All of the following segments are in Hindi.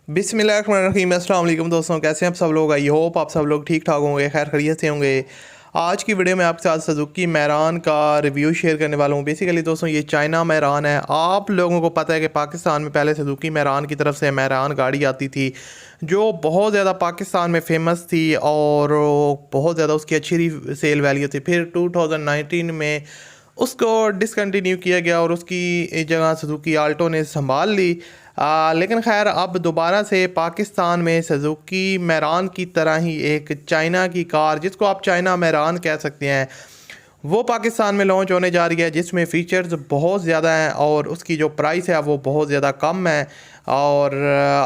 बिस्मिल्लाहिर्रहमानिर्रहीम। अस्सलाम वालेकुम दोस्तों, कैसे हैं आप सब लोग। आई होप आप सब लोग ठीक ठाक होंगे, खैर खैरियत से होंगे। आज की वीडियो में आपके साथ सुजुकी मैरान का रिव्यू शेयर करने वाला हूँ। बेसिकली दोस्तों ये चाइना मैरान है। आप लोगों को पता है कि पाकिस्तान में पहले सुजुकी मैरान की तरफ से मैरान गाड़ी आती थी जो बहुत ज़्यादा पाकिस्तान में फेमस थी और बहुत ज़्यादा उसकी अच्छी सेल वैल्यू थी। फिर 2019 में उसको डिसकंटिन्यू किया गया और उसकी जगह सुजुकी आल्टो ने संभाल ली। लेकिन खैर अब दोबारा से पाकिस्तान में सुजुकी मैरान की तरह ही एक चाइना की कार, जिसको आप चाइना मैरान कह सकते हैं, वो पाकिस्तान में लॉन्च होने जा रही है, जिसमें फ़ीचर्स बहुत ज़्यादा हैं और उसकी जो प्राइस है वो बहुत ज़्यादा कम है। और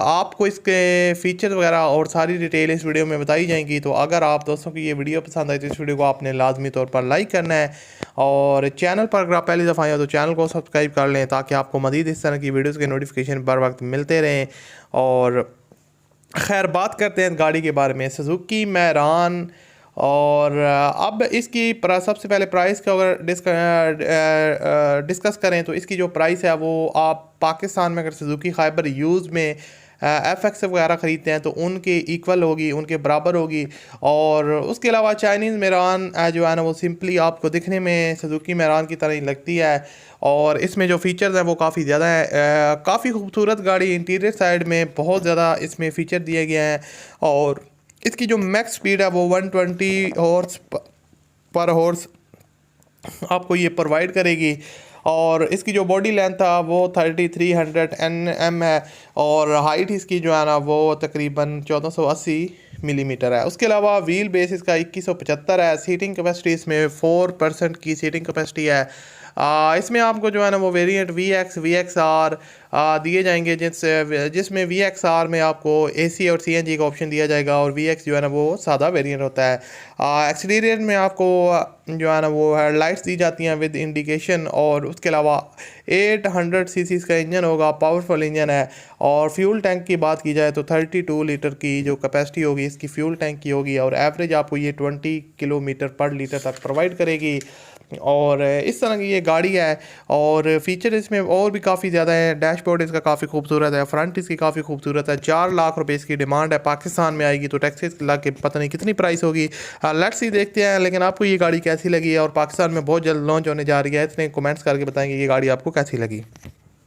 आपको इसके फ़ीचर वगैरह और सारी डिटेल इस वीडियो में बताई जाएंगी। तो अगर आप दोस्तों की ये वीडियो पसंद आए तो इस वीडियो को आपने लाजमी तौर पर लाइक करना है और चैनल पर अगर आप पहली दफ़ा आए हो तो चैनल को सब्सक्राइब कर लें ताकि आपको मज़ीद इस तरह की वीडियोज़ के नोटिफिकेशन बर वक्त मिलते रहें। और खैर बात करते हैं गाड़ी के बारे में, सुजुकी मैरान। और अब इसकी सबसे पहले प्राइस का अगर डिस्कस करें तो इसकी जो प्राइस है वो आप पाकिस्तान में अगर सुजुकी खैबर यूज़ में FX वगैरह ख़रीदते हैं तो उनके इक्वल होगी, उनके बराबर होगी। और उसके अलावा चाइनीज़ मैरान जो है ना वो सिंपली आपको दिखने में सुजुकी मैरान की तरह ही लगती है और इसमें जो फ़ीचर्स हैं वो काफ़ी ज़्यादा है। काफ़ी खूबसूरत गाड़ी, इंटीरियर साइड में बहुत ज़्यादा इसमें फ़ीचर दिए गए हैं और इसकी जो मैक्स स्पीड है वो 120 हॉर्स पर हॉर्स आपको ये प्रोवाइड करेगी। और इसकी जो बॉडी लेंथ था वो 3300 Nm है और हाइट इसकी जो है ना वो तकरीबन 1480 मिलीमीटर है। उसके अलावा व्हील बेस इसका 2175 है। सीटिंग कैपेसिटी इसमें 4% की सीटिंग कैपेसिटी है। इसमें आपको जो है ना वो वेरिएंट VX VXR दिए जाएंगे, जिसमें VXR में आपको AC और CNG का ऑप्शन दिया जाएगा और VX जो है ना वो सादा वेरिएंट होता है। एक्सटीरियर में आपको जो है ना वो हेडलाइट्स दी जाती हैं विद इंडिकेशन और उसके अलावा 800 सीसी का इंजन होगा, पावरफुल इंजन है। और फ्यूल टैंक की बात की जाए तो 32 लीटर की जो कैपेसिटी होगी इसकी फ्यूल टैंक की होगी और एवरेज आपको ये 20 किलोमीटर पर लीटर तक प्रोवाइड करेगी। और इस तरह की ये गाड़ी है और फीचर इसमें और भी काफ़ी ज़्यादा है। डैशबोर्ड इसका काफ़ी खूबसूरत है, फ्रंट इसकी काफ़ी खूबसूरत है। 4 लाख रुपए इसकी डिमांड है। पाकिस्तान में आएगी तो टैक्सेस लगा के पता नहीं कितनी प्राइस होगी, लेट्स ही देखते हैं। लेकिन आपको ये गाड़ी कैसी लगी है और पाकिस्तान में बहुत जल्द लॉन्च होने जा रही है, इतने कमेंट्स करके बताएंगे ये गाड़ी आपको कैसी लगी।